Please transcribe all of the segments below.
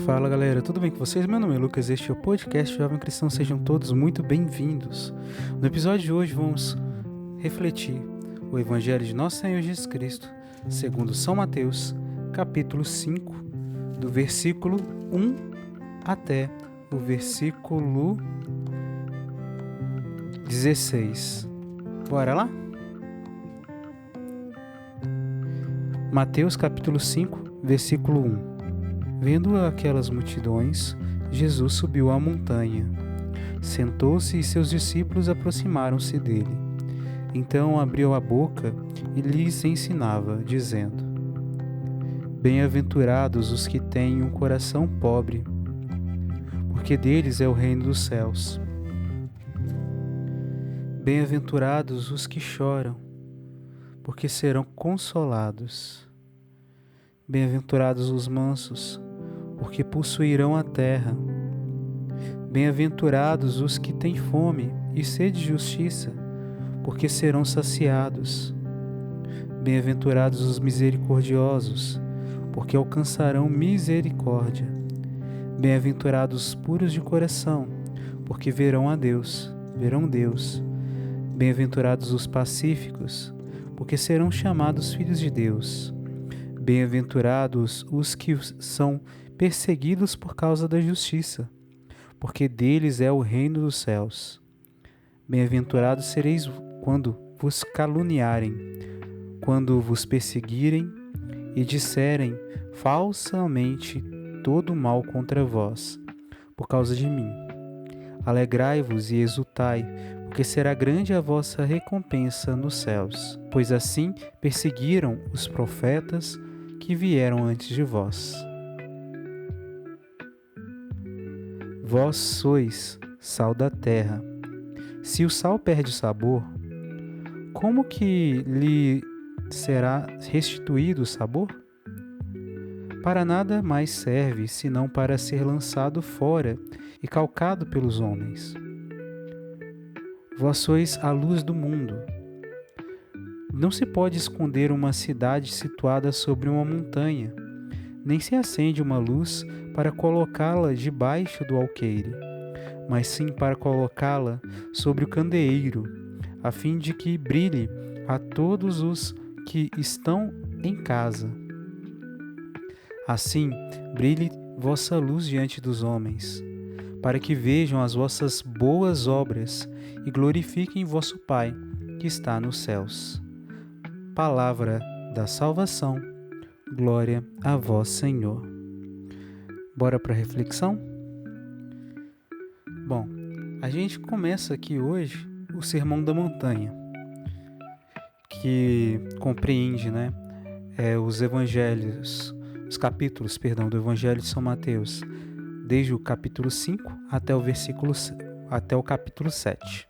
Fala galera, tudo bem com vocês? Meu nome é Lucas, este é o podcast Jovem Cristão, sejam todos muito bem-vindos. No episódio de hoje vamos refletir o Evangelho de Nosso Senhor Jesus Cristo, segundo São Mateus, capítulo 5, do versículo 1 até o versículo 16. Bora lá? Mateus capítulo 5, versículo 1. Vendo aquelas multidões, Jesus subiu à montanha. Sentou-se e seus discípulos aproximaram-se dele. Então abriu a boca e lhes ensinava, dizendo: Bem-aventurados os que têm um coração pobre, porque deles é o reino dos céus. Bem-aventurados os que choram, porque serão consolados. Bem-aventurados os mansos, porque possuirão a terra. Bem-aventurados os que têm fome e sede de justiça, porque serão saciados. Bem-aventurados os misericordiosos, porque alcançarão misericórdia. Bem-aventurados os puros de coração, porque verão Deus. Bem-aventurados os pacíficos, porque serão chamados filhos de Deus. Bem-aventurados os que são perseguidos por causa da justiça, porque deles é o reino dos céus. Bem-aventurados sereis quando vos caluniarem, quando vos perseguirem e disserem falsamente todo mal contra vós, por causa de mim. Alegrai-vos e exultai, porque será grande a vossa recompensa nos céus, pois assim perseguiram os profetas que vieram antes de vós. Vós sois sal da terra. Se o sal perde o sabor, como que lhe será restituído o sabor? Para nada mais serve, senão para ser lançado fora e calcado pelos homens. Vós sois a luz do mundo. Não se pode esconder uma cidade situada sobre uma montanha, nem se acende uma luz para colocá-la debaixo do alqueire, mas sim para colocá-la sobre o candeeiro, a fim de que brilhe a todos os que estão em casa. Assim, brilhe vossa luz diante dos homens, para que vejam as vossas boas obras e glorifiquem vosso Pai que está nos céus. Palavra da salvação, glória a vós, Senhor. Bora para a reflexão? Bom, a gente começa aqui hoje o Sermão da Montanha, que compreende, os capítulos do Evangelho de São Mateus, desde o capítulo 5 até o capítulo 7.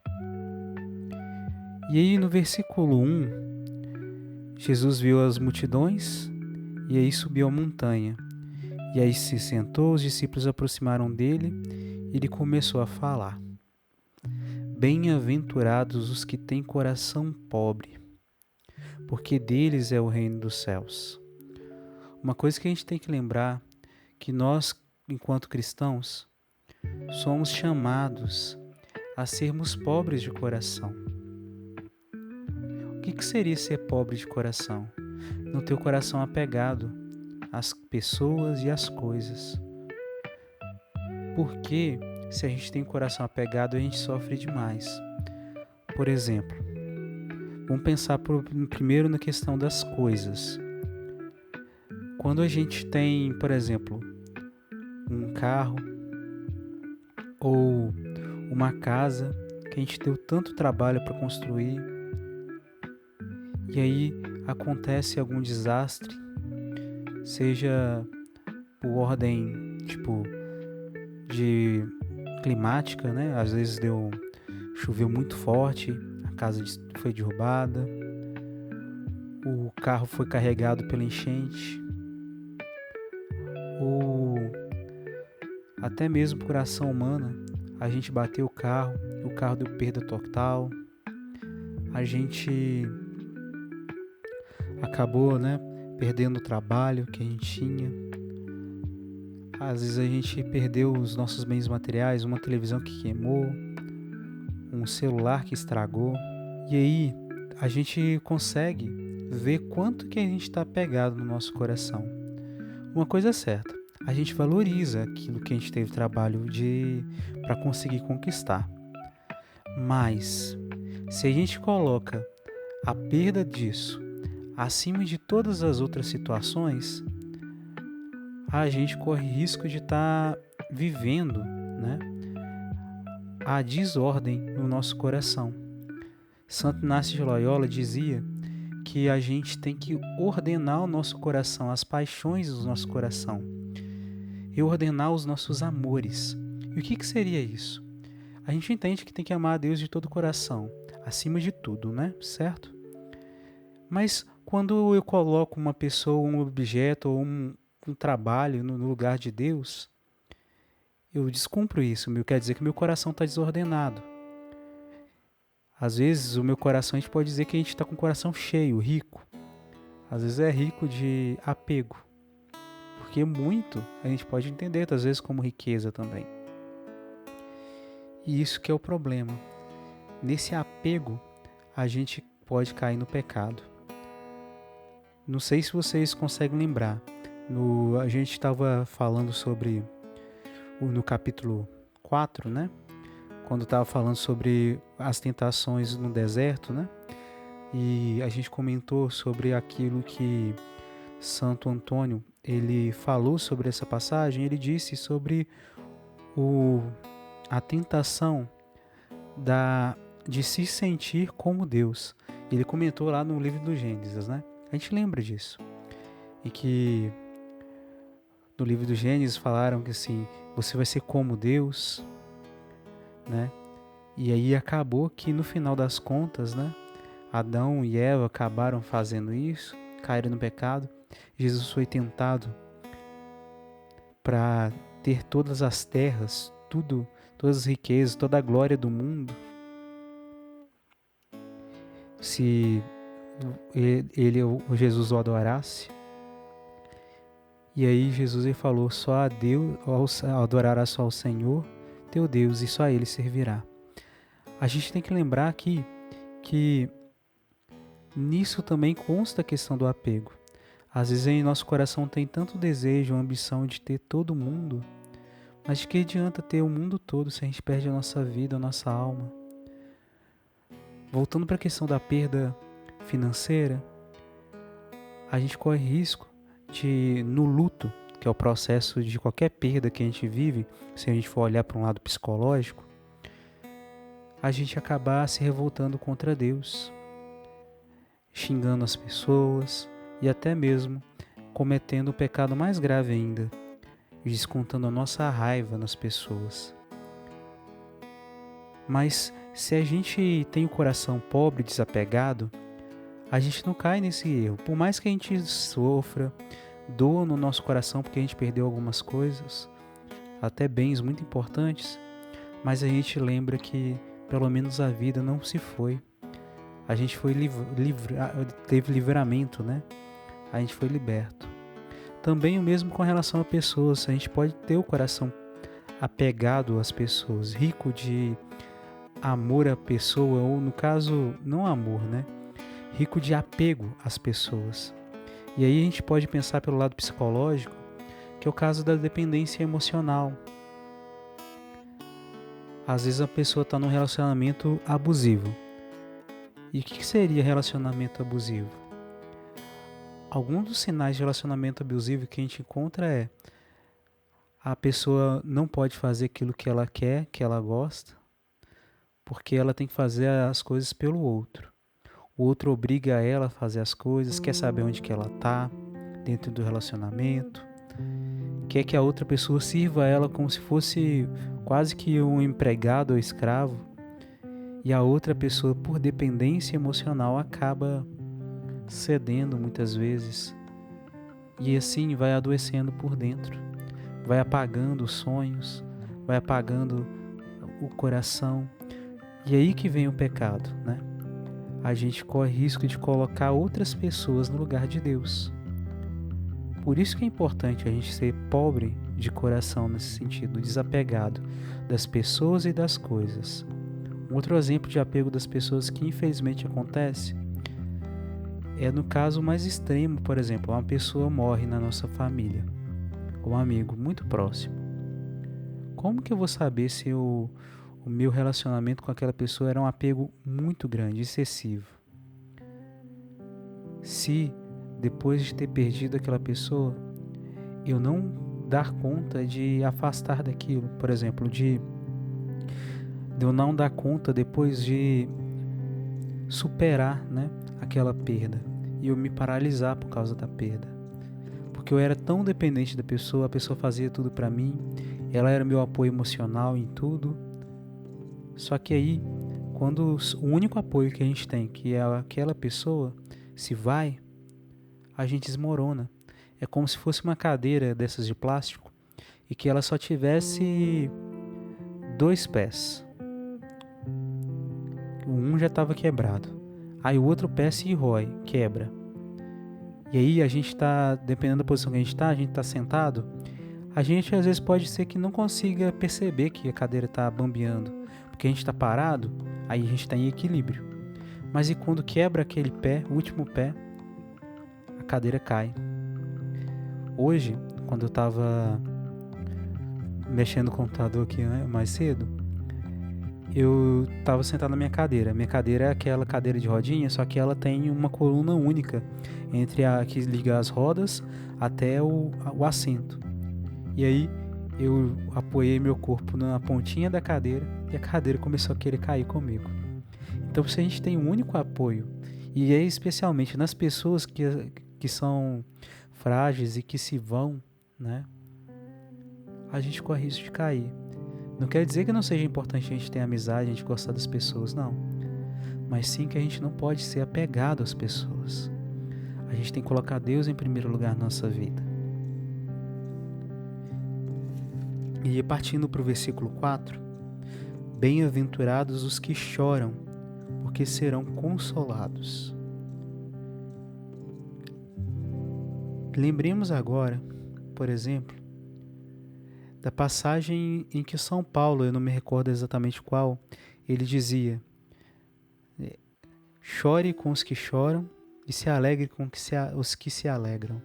E aí no versículo 1, Jesus viu as multidões e aí subiu a montanha. E aí se sentou, os discípulos aproximaram dele e ele começou a falar. Bem-aventurados os que têm coração pobre, porque deles é o reino dos céus. Uma coisa que a gente tem que lembrar, que nós, enquanto cristãos, somos chamados a sermos pobres de coração. O que seria ser pobre de coração? Não ter o coração apegado às pessoas e às coisas. Porque se a gente tem o coração apegado, a gente sofre demais. Por exemplo, vamos pensar primeiro na questão das coisas. Quando a gente tem, por exemplo, um carro ou uma casa que a gente deu tanto trabalho para construir, e aí acontece algum desastre, seja por ordem de climática, às vezes choveu muito forte, a casa foi derrubada, o carro foi carregado pela enchente, ou até mesmo por ação humana, a gente bateu o carro deu perda total, a gente acabou, perdendo o trabalho que a gente tinha, Às vezes a gente perdeu os nossos bens materiais, uma televisão que queimou, um celular que estragou. E aí a gente consegue ver quanto que a gente está apegado no nosso coração. Uma coisa é certa, a gente valoriza aquilo que a gente teve trabalho para conseguir conquistar. Mas se a gente coloca a perda disso acima de todas as outras situações, a gente corre risco de estar vivendo, né, a desordem no nosso coração. Santo Inácio de Loyola dizia que a gente tem que ordenar o nosso coração, as paixões do nosso coração, e ordenar os nossos amores. E o que seria isso? A gente entende que tem que amar a Deus de todo o coração, acima de tudo, né? Certo? Mas quando eu coloco uma pessoa, um objeto ou um trabalho no lugar de Deus, eu descumpro isso. Quer dizer que meu coração está desordenado. Às vezes o meu coração, a gente pode dizer que a gente está com o coração cheio, rico. Às vezes é rico de apego. Porque muito a gente pode entender, às vezes, como riqueza também. E isso que é o problema. Nesse apego, a gente pode cair no pecado. Não sei se vocês conseguem lembrar. A gente estava falando sobre, no capítulo 4, né? Quando estava falando sobre as tentações no deserto, né? E a gente comentou sobre aquilo que Santo Antônio, ele falou sobre essa passagem. Ele disse sobre a tentação de se sentir como Deus. Ele comentou lá no livro do Gênesis, né? A gente lembra disso. E que no livro do Gênesis falaram que assim, você vai ser como Deus, né? E aí acabou que no final das contas, né? Adão e Eva acabaram fazendo isso, caíram no pecado. Jesus foi tentado para ter todas as terras, tudo, todas as riquezas, toda a glória do mundo. Se Jesus o adorasse. E aí Jesus ele falou, só a Deus, adorarás só ao Senhor, teu Deus, e só a Ele servirá. A gente tem que lembrar aqui que nisso também consta a questão do apego. Às vezes em nosso coração tem tanto desejo, ambição de ter todo mundo, mas de que adianta ter o mundo todo se a gente perde a nossa vida, a nossa alma? Voltando para a questão da perda financeira, a gente corre risco de, no luto, que é o processo de qualquer perda que a gente vive, se a gente for olhar para um lado psicológico, a gente acabar se revoltando contra Deus, xingando as pessoas e até mesmo cometendo o pecado mais grave ainda, descontando a nossa raiva nas pessoas. Mas se a gente tem o coração pobre, desapegado, a gente não cai nesse erro. Por mais que a gente sofra, doa no nosso coração porque a gente perdeu algumas coisas, até bens muito importantes, mas a gente lembra que pelo menos a vida não se foi. A gente foi teve livramento, né? A gente foi liberto. Também o mesmo com relação a pessoas. A gente pode ter o coração apegado às pessoas, rico de amor à pessoa, ou no caso, não amor, né? Rico de apego às pessoas. E aí a gente pode pensar pelo lado psicológico, que é o caso da dependência emocional. Às vezes a pessoa está num relacionamento abusivo. E o que seria relacionamento abusivo? Alguns dos sinais de relacionamento abusivo que a gente encontra é a pessoa não pode fazer aquilo que ela quer, que ela gosta, porque ela tem que fazer as coisas pelo outro. O outro obriga ela a fazer as coisas, quer saber onde que ela está dentro do relacionamento, quer que a outra pessoa sirva a ela como se fosse quase que um empregado ou escravo, e a outra pessoa, por dependência emocional, acaba cedendo muitas vezes, e assim vai adoecendo por dentro, vai apagando os sonhos, vai apagando o coração, e aí que vem o pecado, né? A gente corre risco de colocar outras pessoas no lugar de Deus. Por isso que é importante a gente ser pobre de coração nesse sentido, desapegado das pessoas e das coisas. Um outro exemplo de apego das pessoas que infelizmente acontece é no caso mais extremo, por exemplo, uma pessoa morre na nossa família, um amigo muito próximo. Como que eu vou saber se o meu relacionamento com aquela pessoa era um apego muito grande, excessivo? Se depois de ter perdido aquela pessoa, eu não dar conta de afastar daquilo, por exemplo, de eu não dar conta depois de superar, né, aquela perda e eu me paralisar por causa da perda. Porque eu era tão dependente da pessoa, a pessoa fazia tudo pra mim, ela era meu apoio emocional em tudo. Só que aí, quando o único apoio que a gente tem, que é aquela pessoa, se vai, a gente desmorona. É como se fosse uma cadeira dessas de plástico e que ela só tivesse 2 pés. Um já estava quebrado. Aí o outro pé se rói, quebra. E aí a gente está, dependendo da posição que a gente está sentado, a gente às vezes pode ser que não consiga perceber que a cadeira está bambeando, porque a gente está parado, aí a gente está em equilíbrio. Mas e quando quebra aquele pé, o último pé, a cadeira cai. Hoje, quando eu estava mexendo no computador aqui mais cedo, eu estava sentado na minha cadeira. Minha cadeira é aquela cadeira de rodinha, só que ela tem uma coluna única entre a que liga as rodas até o assento. E aí eu apoiei meu corpo na pontinha da cadeira e a cadeira começou a querer cair comigo. Então, se a gente tem um único apoio, e é especialmente nas pessoas que são frágeis e que se vão, né, a gente corre risco de cair. Não quer dizer que não seja importante a gente ter amizade, a gente gostar das pessoas, não. Mas sim que a gente não pode ser apegado às pessoas. A gente tem que colocar Deus em primeiro lugar na nossa vida. E partindo para o versículo 4, bem-aventurados os que choram, porque serão consolados. Lembremos agora, por exemplo, da passagem em que São Paulo, eu não me recordo exatamente qual, ele dizia: chore com os que choram e se alegre com os que se alegram.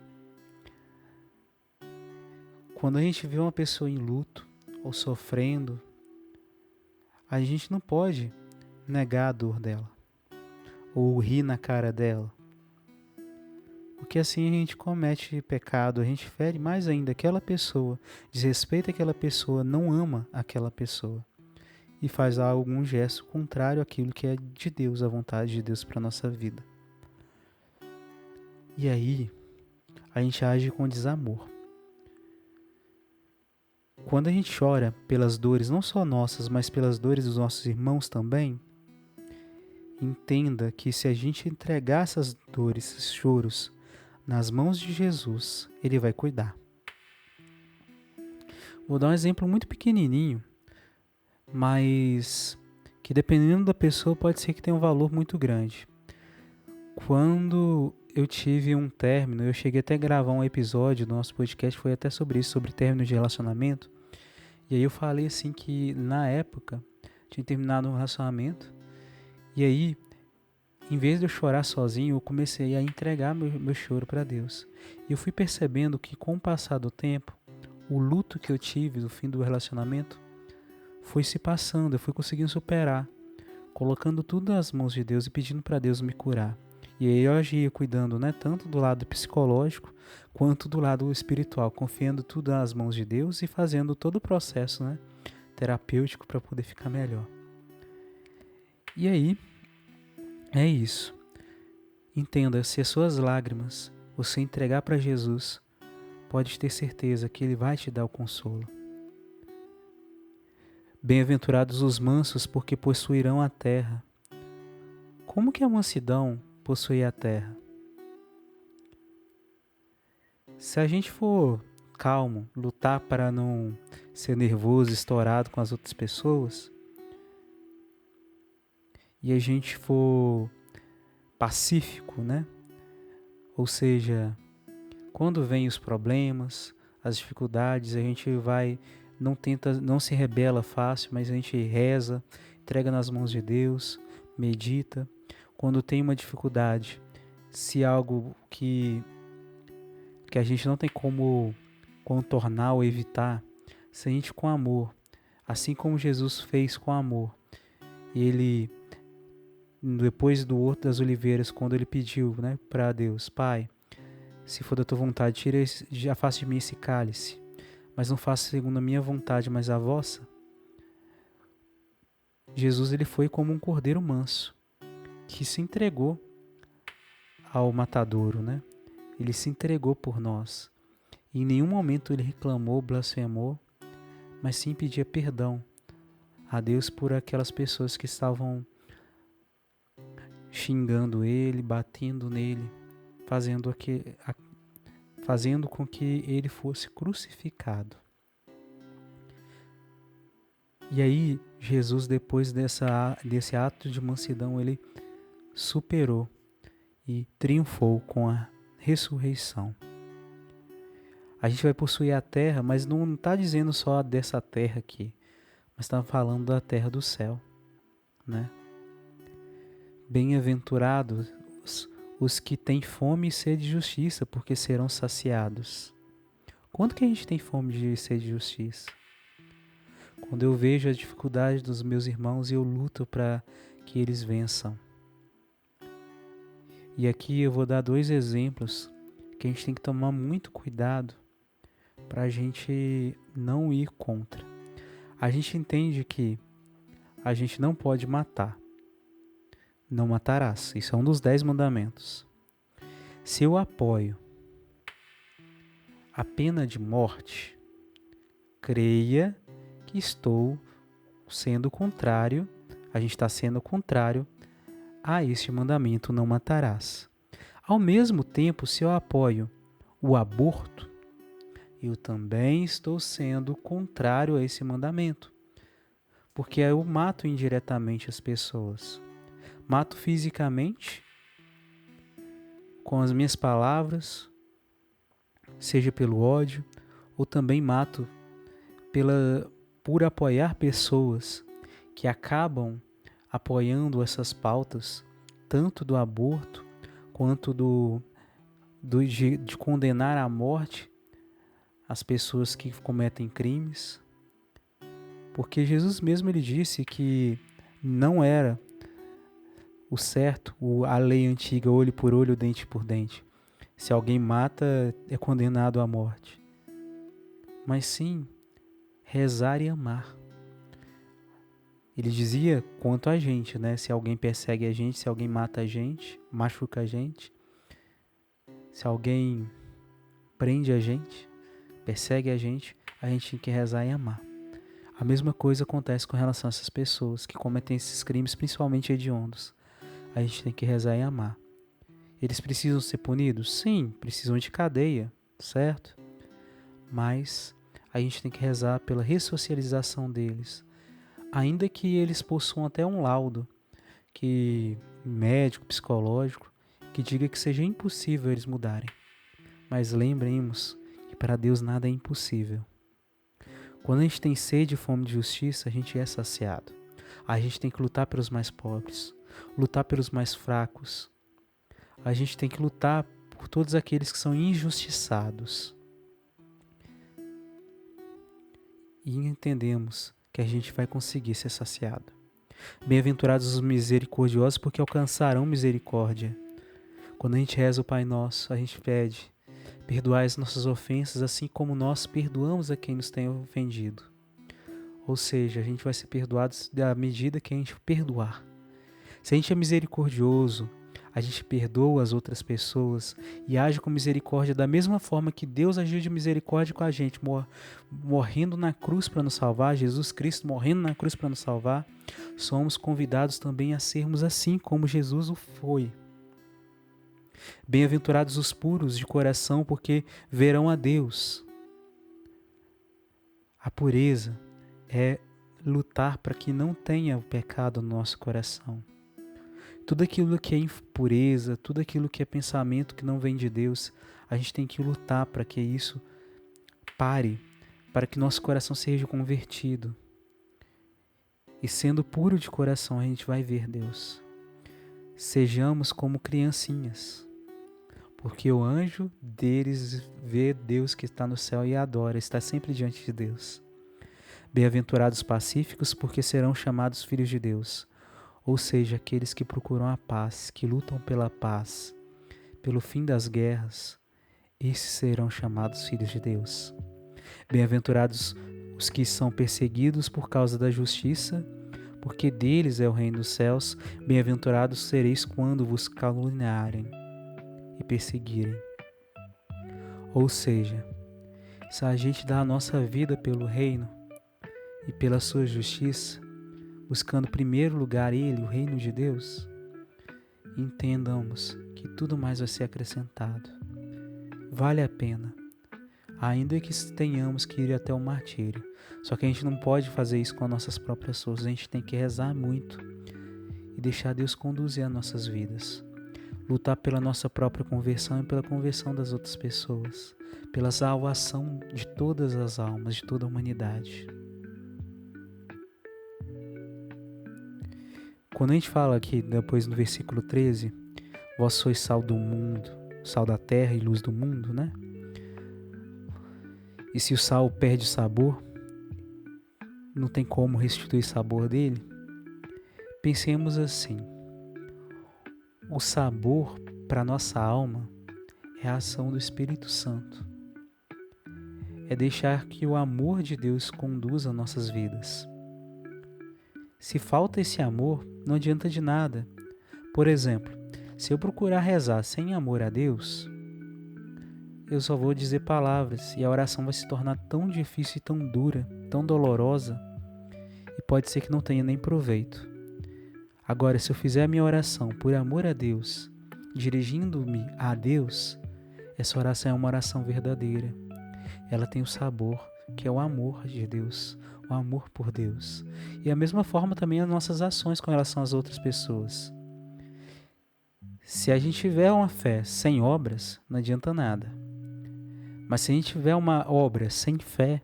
Quando a gente vê uma pessoa em luto ou sofrendo, a gente não pode negar a dor dela ou rir na cara dela, porque assim a gente comete pecado, a gente fere mais ainda aquela pessoa, desrespeita aquela pessoa, não ama aquela pessoa e faz algum gesto contrário àquilo que é de Deus, a vontade de Deus para a nossa vida. E aí a gente age com desamor. Quando a gente chora pelas dores, não só nossas, mas pelas dores dos nossos irmãos também, entenda que se a gente entregar essas dores, esses choros, nas mãos de Jesus, Ele vai cuidar. Vou dar um exemplo muito pequenininho, mas que dependendo da pessoa pode ser que tenha um valor muito grande. Quando eu tive um término, eu cheguei até a gravar um episódio do nosso podcast, foi até sobre isso, sobre término de relacionamento. E aí eu falei assim que na época tinha terminado um relacionamento. E aí, em vez de eu chorar sozinho, eu comecei a entregar meu choro para Deus. E eu fui percebendo que com o passar do tempo, o luto que eu tive do fim do relacionamento foi se passando, eu fui conseguindo superar, colocando tudo nas mãos de Deus e pedindo para Deus me curar. E aí eu agia cuidando, né, tanto do lado psicológico quanto do lado espiritual, confiando tudo nas mãos de Deus e fazendo todo o processo, né, terapêutico para poder ficar melhor. E aí, é isso. Entenda, se as suas lágrimas você entregar para Jesus, pode ter certeza que Ele vai te dar o consolo. Bem-aventurados os mansos, porque possuirão a terra. Como que a mansidão possui a terra? Se a gente for calmo, lutar para não ser nervoso, estourado com as outras pessoas, e a gente for pacífico, né? Ou seja, quando vêm os problemas, as dificuldades, a gente vai, não tenta, não se rebela fácil, mas a gente reza, entrega nas mãos de Deus, medita. Quando tem uma dificuldade, se algo que a gente não tem como contornar ou evitar, se a gente com amor, assim como Jesus fez com amor, ele depois do Horto das Oliveiras, quando ele pediu, né, para Deus, Pai, se for da tua vontade, afasta de mim esse cálice, mas não faça segundo a minha vontade, mas a vossa. Jesus, ele foi como um cordeiro manso, que se entregou ao matadouro, né? Ele se entregou por nós. E em nenhum momento ele reclamou, blasfemou, mas sim pedia perdão a Deus por aquelas pessoas que estavam xingando ele, batendo nele, fazendo com que ele fosse crucificado. E aí, Jesus, depois desse ato de mansidão, ele superou e triunfou com a ressurreição. A gente vai possuir a terra, mas não está dizendo só dessa terra aqui, mas está falando da terra do céu, né? Bem-aventurados os que têm fome e sede de justiça, porque serão saciados. Quando que a gente tem fome e sede de justiça? Quando eu vejo a dificuldade dos meus irmãos e eu luto para que eles vençam. E aqui eu vou dar 2 exemplos que a gente tem que tomar muito cuidado para a gente não ir contra. A gente entende que a gente não pode matar. Não matarás. Isso é um dos 10 mandamentos. Se eu apoio a pena de morte, creia que estou sendo contrário, a gente está sendo contrário a este mandamento, não matarás. Ao mesmo tempo, se eu apoio o aborto, eu também estou sendo contrário a esse mandamento, porque eu mato indiretamente as pessoas. Mato fisicamente, com as minhas palavras, seja pelo ódio, ou também mato por apoiar pessoas que acabam apoiando essas pautas, tanto do aborto, quanto de condenar à morte as pessoas que cometem crimes. Porque Jesus mesmo ele disse que não era o certo, a lei antiga, olho por olho, dente por dente. Se alguém mata, é condenado à morte. Mas sim, rezar e amar. Ele dizia quanto a gente, né? Se alguém persegue a gente, se alguém mata a gente, machuca a gente, se alguém prende a gente, persegue a gente tem que rezar e amar. A mesma coisa acontece com relação a essas pessoas que cometem esses crimes, principalmente hediondos. A gente tem que rezar e amar. Eles precisam ser punidos? Sim, precisam de cadeia, certo? Mas a gente tem que rezar pela ressocialização deles. Ainda que eles possuam até um laudo médico, psicológico, que diga que seja impossível eles mudarem. Mas lembremos que para Deus nada é impossível. Quando a gente tem sede e fome de justiça, a gente é saciado. A gente tem que lutar pelos mais pobres, lutar pelos mais fracos. A gente tem que lutar por todos aqueles que são injustiçados. E entendemos que a gente vai conseguir ser saciado. Bem-aventurados os misericordiosos, porque alcançarão misericórdia. Quando a gente reza o Pai Nosso, a gente pede: perdoai as nossas ofensas, assim como nós perdoamos a quem nos tem ofendido. Ou seja, a gente vai ser perdoado da medida que a gente perdoar. Se a gente é misericordioso, a gente perdoa as outras pessoas e age com misericórdia da mesma forma que Deus agiu de misericórdia com a gente, morrendo na cruz para nos salvar, Jesus Cristo morrendo na cruz para nos salvar, somos convidados também a sermos assim como Jesus o foi. Bem-aventurados os puros de coração, porque verão a Deus. A pureza é lutar para que não tenha o pecado no nosso coração. Tudo aquilo que é impureza, tudo aquilo que é pensamento que não vem de Deus, a gente tem que lutar para que isso prepare para que nosso coração seja convertido. E sendo puro de coração, a gente vai ver Deus. Sejamos como criancinhas, porque o anjo deles vê Deus que está no céu e adora, está sempre diante de Deus. Bem-aventurados pacíficos, porque serão chamados filhos de Deus, ou seja, aqueles que procuram a paz, que lutam pela paz, pelo fim das guerras, esses serão chamados filhos de Deus. Bem-aventurados os que são perseguidos por causa da justiça, porque deles é o reino dos céus. Bem-aventurados sereis quando vos caluniarem e perseguirem. Ou seja, se a gente dá a nossa vida pelo reino e pela sua justiça, buscando em primeiro lugar Ele, o reino de Deus, entendamos que tudo mais vai ser acrescentado. Vale a pena, ainda que tenhamos que ir até o martírio. Só que a gente não pode fazer isso com as nossas próprias forças, a gente tem que rezar muito e deixar Deus conduzir as nossas vidas. Lutar pela nossa própria conversão e pela conversão das outras pessoas, pela salvação de todas as almas, de toda a humanidade. Quando a gente fala aqui, depois no versículo 13, vós sois sal do mundo, sal da terra e luz do mundo, né? E se o sal perde o sabor, não tem como restituir o sabor dele. Pensemos assim, o sabor para nossa alma é a ação do Espírito Santo. É deixar que o amor de Deus conduza nossas vidas. Se falta esse amor, não adianta de nada. Por exemplo, se eu procurar rezar sem amor a Deus, eu só vou dizer palavras e a oração vai se tornar tão difícil e tão dura, tão dolorosa, e pode ser que não tenha nem proveito. Agora, se eu fizer a minha oração por amor a Deus, dirigindo-me a Deus, essa oração é uma oração verdadeira. Ela tem o sabor, que é o amor de Deus, o amor por Deus. E a mesma forma também as nossas ações com relação às outras pessoas. Se a gente tiver uma fé sem obras, não adianta nada. Mas se a gente tiver uma obra sem fé,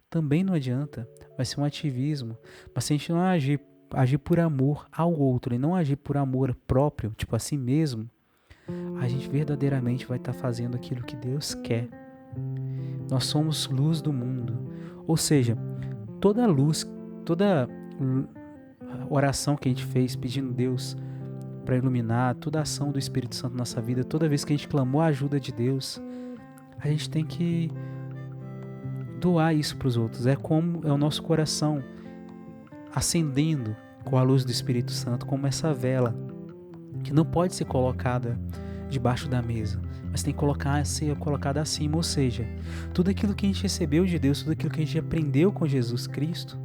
também não adianta. Vai ser um ativismo. Mas se a gente não agir por amor ao outro e não agir por amor próprio, tipo a si mesmo, a gente verdadeiramente vai estar fazendo aquilo que Deus quer. Nós somos luz do mundo. Ou seja, toda luz, toda oração que a gente fez pedindo Deus para iluminar, toda ação do Espírito Santo na nossa vida, toda vez que a gente clamou a ajuda de Deus, a gente tem que doar isso para os outros. É como é o nosso coração acendendo com a luz do Espírito Santo, como essa vela que não pode ser colocada debaixo da mesa, mas tem que ser colocada acima. Ou seja, tudo aquilo que a gente recebeu de Deus, tudo aquilo que a gente aprendeu com Jesus Cristo,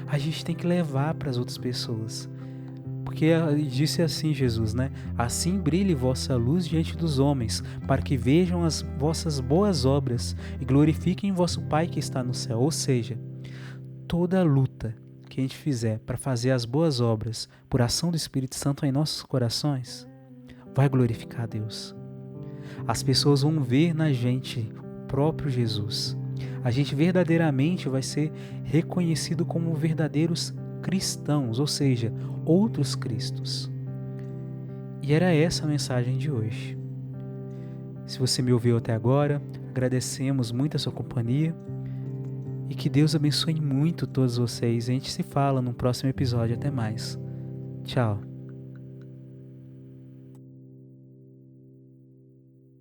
a gente tem que levar para as outras pessoas. Porque disse assim Jesus, né? Assim brilhe vossa luz diante dos homens, para que vejam as vossas boas obras e glorifiquem vosso Pai que está no céu. Ou seja, toda luta que a gente fizer para fazer as boas obras por ação do Espírito Santo em nossos corações, vai glorificar a Deus. As pessoas vão ver na gente o próprio Jesus. A gente verdadeiramente vai ser reconhecido como verdadeiros cristãos, ou seja, outros cristos. E era essa a mensagem de hoje. Se você me ouviu até agora, agradecemos muito a sua companhia e que Deus abençoe muito todos vocês. A gente se fala no próximo episódio. Até mais. Tchau.